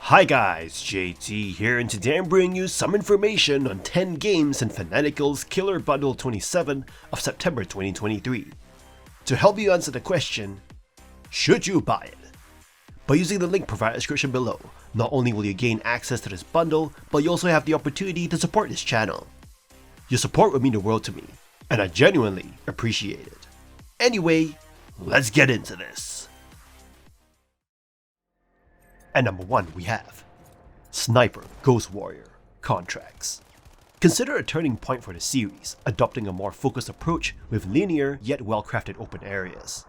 Hi guys, JT here, and today I'm bringing you some information on 10 games in Fanatical's Killer Bundle 27 of September 2023. To help you answer the question, should you buy it? By using the link provided in the description below, not only will you gain access to this bundle, but you also have the opportunity to support this channel. Your support would mean the world to me, and I genuinely appreciate it. Anyway, let's get into this. At number 1 we have Sniper Ghost Warrior Contracts. Consider a turning point for the series, adopting a more focused approach with linear yet well-crafted open areas.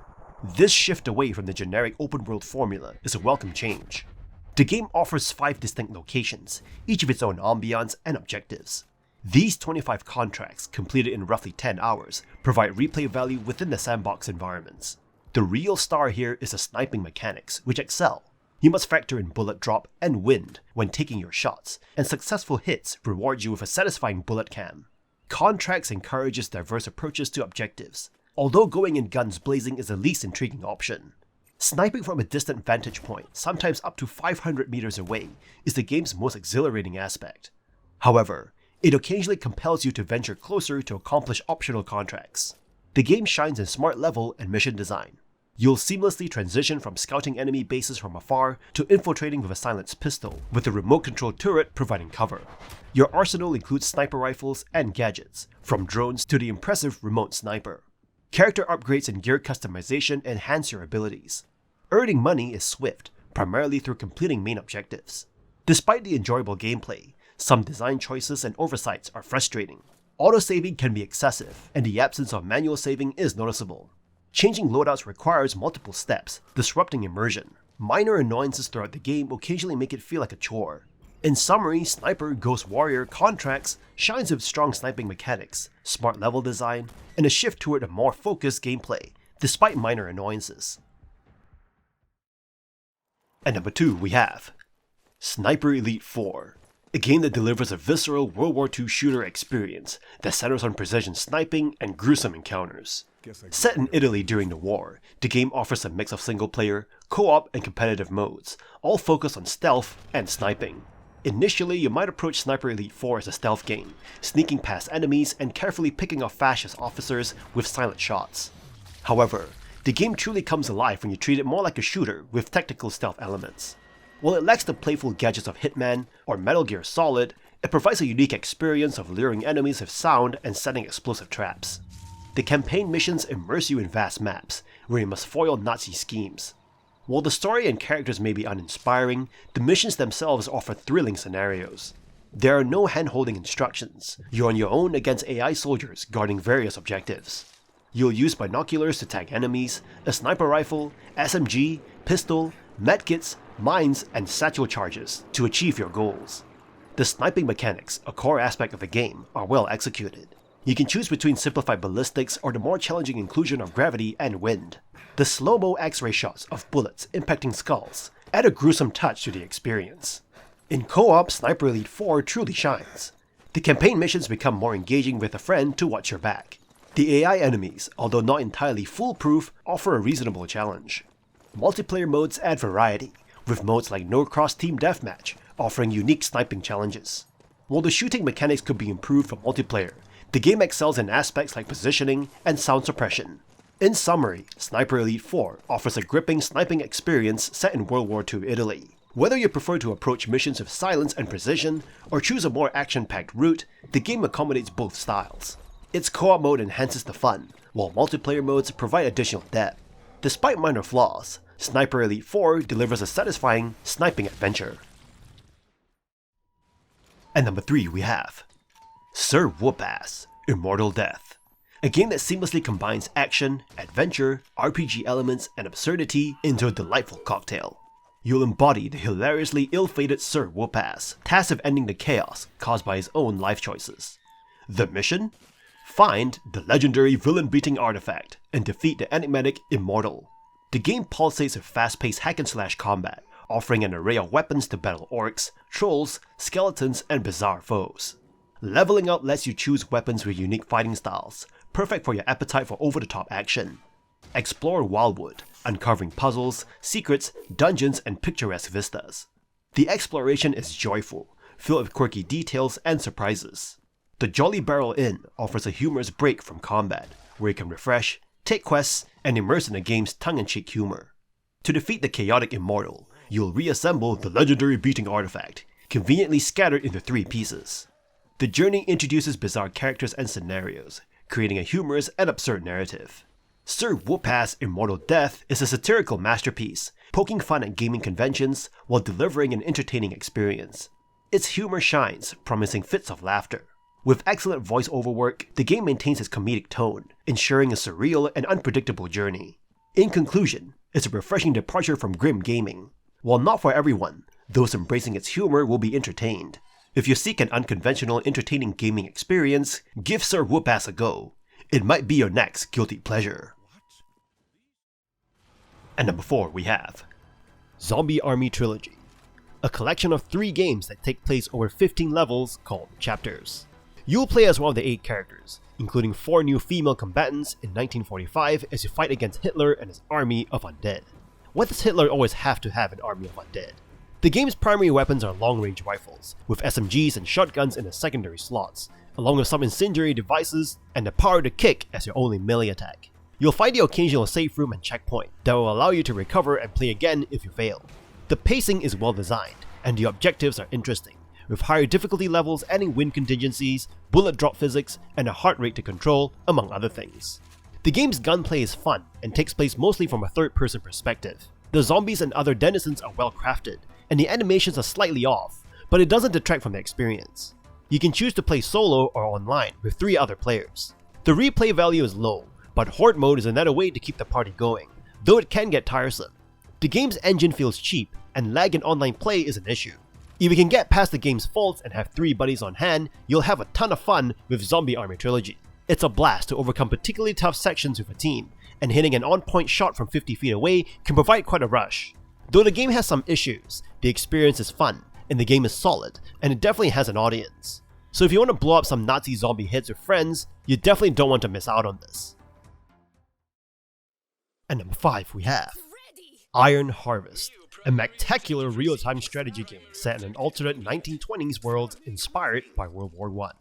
This shift away from the generic open world formula is a welcome change. The game offers 5 distinct locations, each of its own ambiance and objectives. These 25 contracts, completed in roughly 10 hours, provide replay value within the sandbox environments. The real star here is the sniping mechanics, which excel. You must factor in bullet drop and wind when taking your shots, and successful hits reward you with a satisfying bullet cam. Contracts encourages diverse approaches to objectives, although going in guns blazing is the least intriguing option. Sniping from a distant vantage point, sometimes up to 500 meters away, is the game's most exhilarating aspect. However, it occasionally compels you to venture closer to accomplish optional contracts. The game shines in smart level and mission design. You'll seamlessly transition from scouting enemy bases from afar to infiltrating with a silenced pistol, with the remote-controlled turret providing cover. Your arsenal includes sniper rifles and gadgets, from drones to the impressive remote sniper. Character upgrades and gear customization enhance your abilities. Earning money is swift, primarily through completing main objectives. Despite the enjoyable gameplay, some design choices and oversights are frustrating. Auto-saving can be excessive, and the absence of manual saving is noticeable. Changing loadouts requires multiple steps, disrupting immersion. Minor annoyances throughout the game occasionally make it feel like a chore. In summary, Sniper Ghost Warrior Contracts shines with strong sniping mechanics, smart level design, and a shift toward a more focused gameplay, despite minor annoyances. At number 2 we have Sniper Elite 4, a game that delivers a visceral World War II shooter experience that centers on precision sniping and gruesome encounters. Set in Italy during the war, the game offers a mix of single-player, co-op, and competitive modes, all focused on stealth and sniping. Initially, you might approach Sniper Elite 4 as a stealth game, sneaking past enemies and carefully picking off fascist officers with silent shots. However, the game truly comes alive when you treat it more like a shooter with tactical stealth elements. While it lacks the playful gadgets of Hitman or Metal Gear Solid, it provides a unique experience of luring enemies with sound and setting explosive traps. The campaign missions immerse you in vast maps, where you must foil Nazi schemes. While the story and characters may be uninspiring, the missions themselves offer thrilling scenarios. There are no hand-holding instructions. You're on your own against AI soldiers guarding various objectives. You'll use binoculars to tag enemies, a sniper rifle, SMG, pistol, medkits, mines, and satchel charges to achieve your goals. The sniping mechanics, a core aspect of the game, are well executed. You can choose between simplified ballistics or the more challenging inclusion of gravity and wind. The slow-mo X-ray shots of bullets impacting skulls add a gruesome touch to the experience. In co-op, Sniper Elite 4 truly shines. The campaign missions become more engaging with a friend to watch your back. The AI enemies, although not entirely foolproof, offer a reasonable challenge. Multiplayer modes add variety, with modes like No Cross Team Deathmatch offering unique sniping challenges. While the shooting mechanics could be improved for multiplayer, the game excels in aspects like positioning and sound suppression. In summary, Sniper Elite 4 offers a gripping sniping experience set in World War II Italy. Whether you prefer to approach missions with silence and precision, or choose a more action-packed route, the game accommodates both styles. Its co-op mode enhances the fun, while multiplayer modes provide additional depth. Despite minor flaws, Sniper Elite 4 delivers a satisfying sniping adventure. At number 3 we have Sir Whoopass, Immortal Death, a game that seamlessly combines action, adventure, RPG elements, and absurdity into a delightful cocktail. You'll embody the hilariously ill-fated Sir Whoopass, tasked with ending the chaos caused by his own life choices. The mission? Find the legendary villain-beating artifact and defeat the enigmatic Immortal. The game pulsates with fast-paced hack-and-slash combat, offering an array of weapons to battle orcs, trolls, skeletons, and bizarre foes. Leveling up lets you choose weapons with unique fighting styles, perfect for your appetite for over-the-top action. Explore Wildwood, uncovering puzzles, secrets, dungeons, and picturesque vistas. The exploration is joyful, filled with quirky details and surprises. The Jolly Barrel Inn offers a humorous break from combat, where you can refresh, take quests, and immerse in the game's tongue-in-cheek humor. To defeat the chaotic Immortal, you'll reassemble the legendary beating artifact, conveniently scattered into 3 pieces. The journey introduces bizarre characters and scenarios, creating a humorous and absurd narrative. Sir Whoopass' Immortal Death is a satirical masterpiece, poking fun at gaming conventions while delivering an entertaining experience. Its humor shines, promising fits of laughter. With excellent voice-over work, the game maintains its comedic tone, ensuring a surreal and unpredictable journey. In conclusion, it's a refreshing departure from grim gaming. While not for everyone, those embracing its humor will be entertained. If you seek an unconventional, entertaining gaming experience, give Sir Whoopass a go. It might be your next guilty pleasure. And number 4 we have Zombie Army Trilogy, a collection of 3 games that take place over 15 levels called chapters. You'll play as one of the 8 characters, including 4 new female combatants in 1945 as you fight against Hitler and his army of undead. Why does Hitler always have to have an army of undead? The game's primary weapons are long-range rifles, with SMGs and shotguns in the secondary slots, along with some incendiary devices and the power to kick as your only melee attack. You'll find the occasional safe room and checkpoint that will allow you to recover and play again if you fail. The pacing is well designed, and the objectives are interesting, with higher difficulty levels adding wind contingencies, bullet drop physics, and a heart rate to control, among other things. The game's gunplay is fun and takes place mostly from a third-person perspective. The zombies and other denizens are well crafted, and the animations are slightly off, but it doesn't detract from the experience. You can choose to play solo or online with 3 other players. The replay value is low, but Horde mode is another way to keep the party going, though it can get tiresome. The game's engine feels cheap, and lag in online play is an issue. If you can get past the game's faults and have 3 buddies on hand, you'll have a ton of fun with Zombie Army Trilogy. It's a blast to overcome particularly tough sections with a team, and hitting an on-point shot from 50 feet away can provide quite a rush. Though the game has some issues, the experience is fun, and the game is solid, and it definitely has an audience. So if you want to blow up some Nazi zombie hits with friends, you definitely don't want to miss out on this. And number 5 we have Iron Harvest, a spectacular real-time strategy game set in an alternate 1920s world inspired by World War I.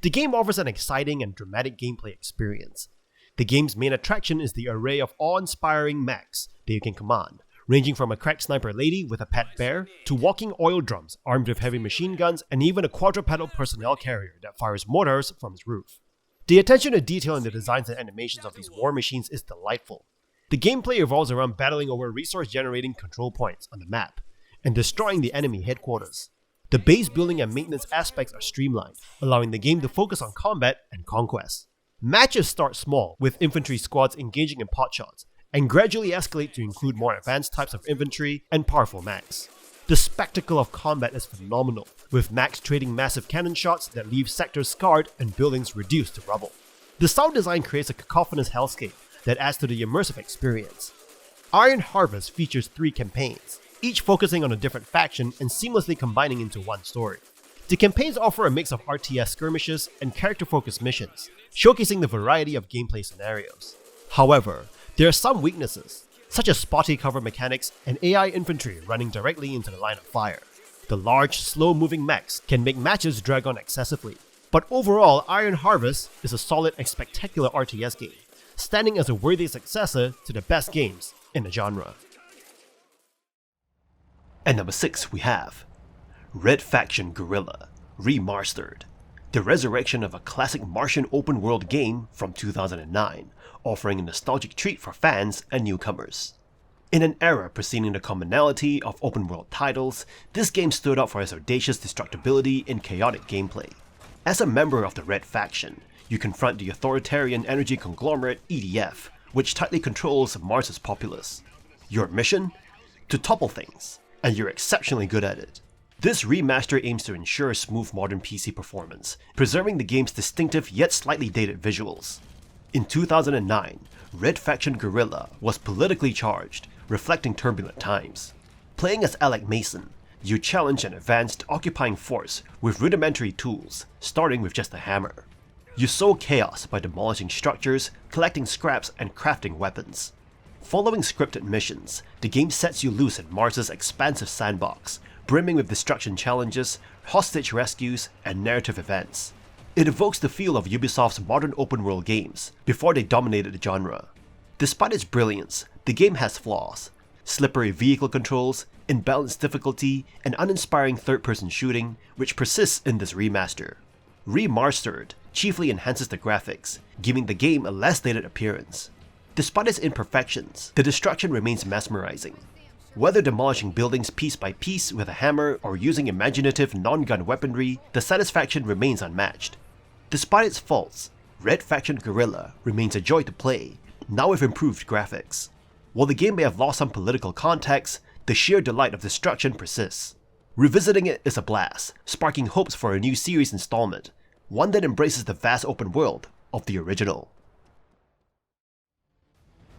The game offers an exciting and dramatic gameplay experience. The game's main attraction is the array of awe-inspiring mechs that you can command, ranging from a crack sniper lady with a pet bear, to walking oil drums armed with heavy machine guns, and even a quadrupedal personnel carrier that fires mortars from its roof. The attention to detail in the designs and animations of these war machines is delightful. The gameplay revolves around battling over resource-generating control points on the map, and destroying the enemy headquarters. The base building and maintenance aspects are streamlined, allowing the game to focus on combat and conquest. Matches start small, with infantry squads engaging in potshots, and gradually escalate to include more advanced types of infantry and powerful mechs. The spectacle of combat is phenomenal, with mechs trading massive cannon shots that leave sectors scarred and buildings reduced to rubble. The sound design creates a cacophonous hellscape that adds to the immersive experience. Iron Harvest features 3 campaigns, each focusing on a different faction and seamlessly combining into one story. The campaigns offer a mix of RTS skirmishes and character-focused missions, showcasing the variety of gameplay scenarios. However, there are some weaknesses, such as spotty cover mechanics and AI infantry running directly into the line of fire. The large, slow-moving mechs can make matches drag on excessively, but overall Iron Harvest is a solid and spectacular RTS game, standing as a worthy successor to the best games in the genre. And number 6 we have Red Faction Guerrilla, Re-Mars-tered, the resurrection of a classic Martian open-world game from 2009, offering a nostalgic treat for fans and newcomers. In an era preceding the commonality of open-world titles, this game stood out for its audacious destructibility and chaotic gameplay. As a member of the Red Faction, you confront the authoritarian energy conglomerate EDF, which tightly controls Mars' populace. Your mission? To topple things, and you're exceptionally good at it. This remaster aims to ensure smooth modern PC performance, preserving the game's distinctive yet slightly dated visuals. In 2009, Red Faction Guerrilla was politically charged, reflecting turbulent times. Playing as Alec Mason, you challenge an advanced occupying force with rudimentary tools, starting with just a hammer. You sow chaos by demolishing structures, collecting scraps, and crafting weapons. Following scripted missions, the game sets you loose in Mars' expansive sandbox, brimming with destruction challenges, hostage rescues, and narrative events. It evokes the feel of Ubisoft's modern open-world games before they dominated the genre. Despite its brilliance, the game has flaws: slippery vehicle controls, imbalanced difficulty, and uninspiring third-person shooting, which persists in this remaster. Re-Mars-tered chiefly enhances the graphics, giving the game a less dated appearance. Despite its imperfections, the destruction remains mesmerizing. Whether demolishing buildings piece by piece with a hammer or using imaginative non-gun weaponry, the satisfaction remains unmatched. Despite its faults, Red Faction Guerrilla remains a joy to play, now with improved graphics. While the game may have lost some political context, the sheer delight of destruction persists. Revisiting it is a blast, sparking hopes for a new series installment, one that embraces the vast open world of the original.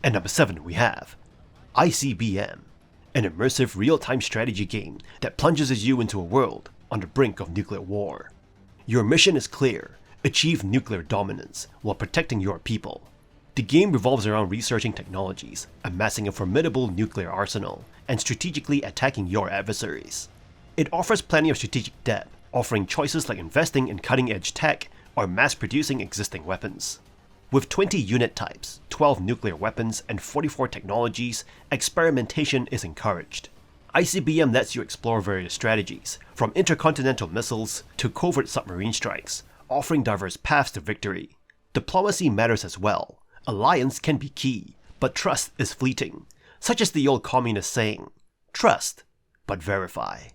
And number 7 we have ICBM, an immersive real-time strategy game that plunges you into a world on the brink of nuclear war. Your mission is clear: achieve nuclear dominance while protecting your people. The game revolves around researching technologies, amassing a formidable nuclear arsenal, and strategically attacking your adversaries. It offers plenty of strategic depth, offering choices like investing in cutting-edge tech or mass-producing existing weapons. With 20 unit types, 12 nuclear weapons, and 44 technologies, experimentation is encouraged. ICBM lets you explore various strategies, from intercontinental missiles to covert submarine strikes, offering diverse paths to victory. Diplomacy matters as well. Alliance can be key, but trust is fleeting, such as the old communist saying, "Trust, but verify."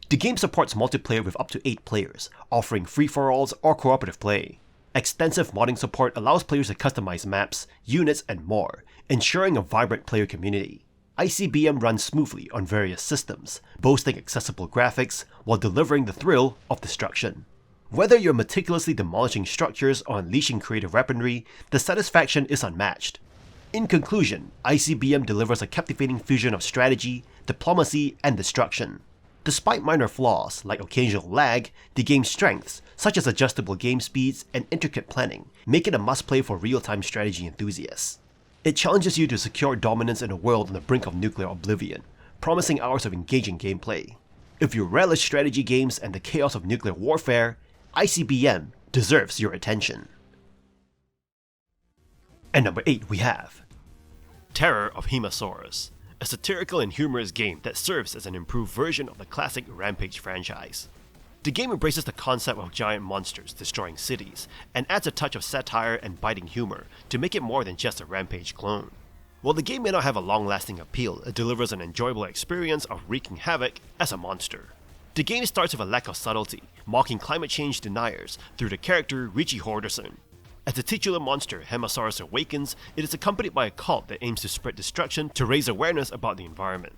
The game supports multiplayer with up to 8 players, offering free-for-alls or cooperative play. Extensive modding support allows players to customize maps, units, and more, ensuring a vibrant player community. ICBM runs smoothly on various systems, boasting accessible graphics while delivering the thrill of destruction. Whether you're meticulously demolishing structures or unleashing creative weaponry, the satisfaction is unmatched. In conclusion, ICBM delivers a captivating fusion of strategy, diplomacy, and destruction. Despite minor flaws like occasional lag, the game's strengths, such as adjustable game speeds and intricate planning, make it a must-play for real-time strategy enthusiasts. It challenges you to secure dominance in a world on the brink of nuclear oblivion, promising hours of engaging gameplay. If you relish strategy games and the chaos of nuclear warfare, ICBM deserves your attention. And number 8 we have Terror of Hemasaurus, a satirical and humorous game that serves as an improved version of the classic Rampage franchise. The game embraces the concept of giant monsters destroying cities, and adds a touch of satire and biting humor to make it more than just a Rampage clone. While the game may not have a long-lasting appeal, it delivers an enjoyable experience of wreaking havoc as a monster. The game starts with a lack of subtlety, mocking climate change deniers through the character Hoarder. As the titular monster Hemasaurus awakens, it is accompanied by a cult that aims to spread destruction to raise awareness about the environment.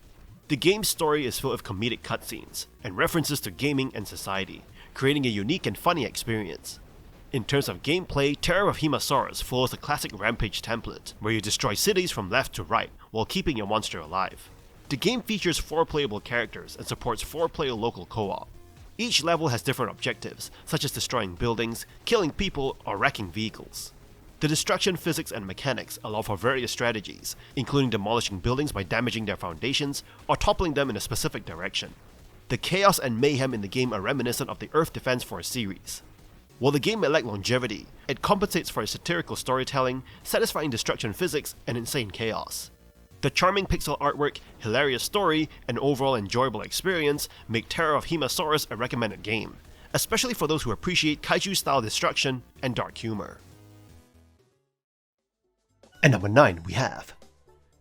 The game's story is filled with comedic cutscenes and references to gaming and society, creating a unique and funny experience. In terms of gameplay, Terror of Hemasaurus follows the classic Rampage template, where you destroy cities from left to right while keeping your monster alive. The game features 4 playable characters and supports 4-player local co-op. Each level has different objectives, such as destroying buildings, killing people, or wrecking vehicles. The destruction physics and mechanics allow for various strategies, including demolishing buildings by damaging their foundations or toppling them in a specific direction. The chaos and mayhem in the game are reminiscent of the Earth Defense Force series. While the game may lack longevity, it compensates for its satirical storytelling, satisfying destruction physics, and insane chaos. The charming pixel artwork, hilarious story, and overall enjoyable experience make Terror of Hemasaurus a recommended game, especially for those who appreciate kaiju-style destruction and dark humor. And number 9 we have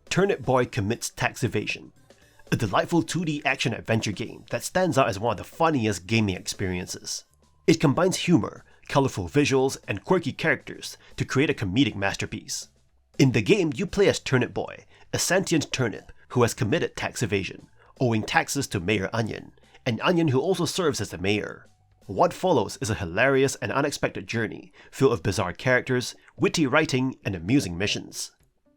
Turnip Boy Commits Tax Evasion, a delightful 2D action-adventure game that stands out as one of the funniest gaming experiences. It combines humor, colorful visuals, and quirky characters to create a comedic masterpiece. In the game, you play as Turnip Boy, a sentient turnip who has committed tax evasion, owing taxes to Mayor Onion, an onion who also serves as the mayor. What follows is a hilarious and unexpected journey, filled with bizarre characters, witty writing, and amusing missions.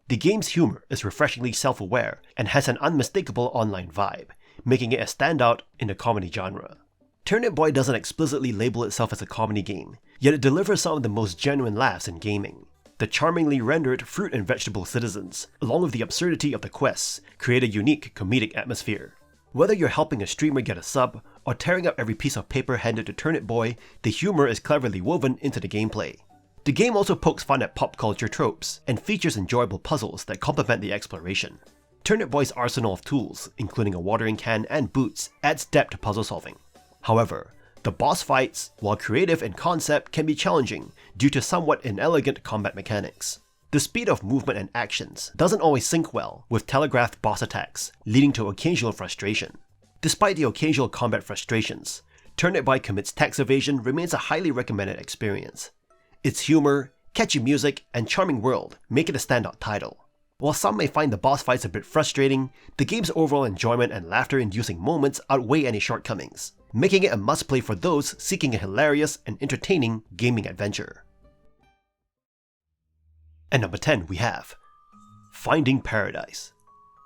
The game's humor is refreshingly self-aware and has an unmistakable online vibe, making it a standout in the comedy genre. Turnip Boy doesn't explicitly label itself as a comedy game, yet it delivers some of the most genuine laughs in gaming. The charmingly rendered fruit and vegetable citizens, along with the absurdity of the quests, create a unique comedic atmosphere. Whether you're helping a streamer get a sub, or tearing up every piece of paper handed to Turnip Boy, the humor is cleverly woven into the gameplay. The game also pokes fun at pop culture tropes, and features enjoyable puzzles that complement the exploration. Turnip Boy's arsenal of tools, including a watering can and boots, adds depth to puzzle solving. However, the boss fights, while creative in concept, can be challenging due to somewhat inelegant combat mechanics. The speed of movement and actions doesn't always sync well with telegraphed boss attacks, leading to occasional frustration. Despite the occasional combat frustrations, Turnip Boy Commits Tax Evasion remains a highly recommended experience. Its humor, catchy music, and charming world make it a standout title. While some may find the boss fights a bit frustrating, the game's overall enjoyment and laughter-inducing moments outweigh any shortcomings, making it a must-play for those seeking a hilarious and entertaining gaming adventure. And number 10 we have Finding Paradise,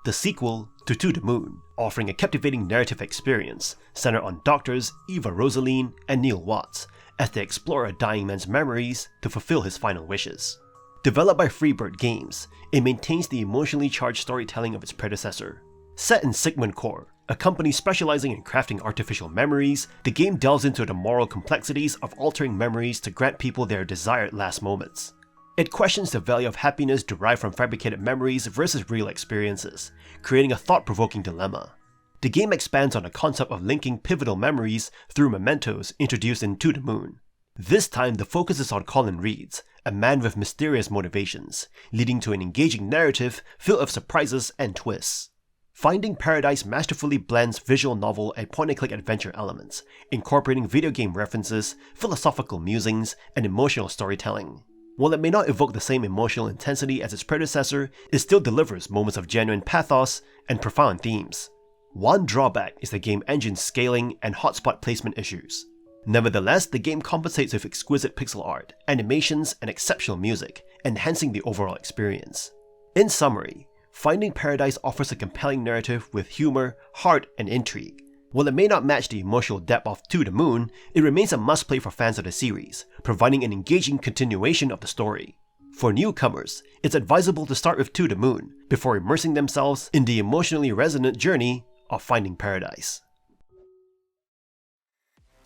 the sequel to To the Moon, offering a captivating narrative experience centered on doctors Eva Rosaline and Neil Watts as they explore a dying man's memories to fulfill his final wishes. Developed by Freebird Games, it maintains the emotionally charged storytelling of its predecessor. Set in Sigmund Core, a company specializing in crafting artificial memories, the game delves into the moral complexities of altering memories to grant people their desired last moments. It questions the value of happiness derived from fabricated memories versus real experiences, creating a thought-provoking dilemma. The game expands on the concept of linking pivotal memories through mementos introduced in To the Moon. This time the focus is on Colin Reeds, a man with mysterious motivations, leading to an engaging narrative filled with surprises and twists. Finding Paradise masterfully blends visual novel and point-and-click adventure elements, incorporating video game references, philosophical musings, and emotional storytelling. While it may not evoke the same emotional intensity as its predecessor, it still delivers moments of genuine pathos and profound themes. One drawback is the game engine's scaling and hotspot placement issues. Nevertheless, the game compensates with exquisite pixel art, animations, and exceptional music, enhancing the overall experience. In summary, Finding Paradise offers a compelling narrative with humor, heart, and intrigue. While it may not match the emotional depth of To the Moon, it remains a must-play for fans of the series, providing an engaging continuation of the story. For newcomers, it's advisable to start with To the Moon before immersing themselves in the emotionally resonant journey of Finding Paradise.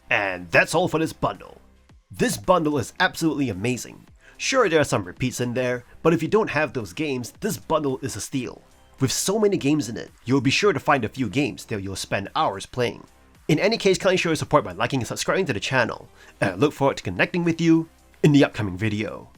And that's all for this bundle. This bundle is absolutely amazing. Sure, there are some repeats in there, but if you don't have those games, this bundle is a steal. With so many games in it, you'll be sure to find a few games that you'll spend hours playing. In any case, kindly show your support by liking and subscribing to the channel, and I look forward to connecting with you in the upcoming video.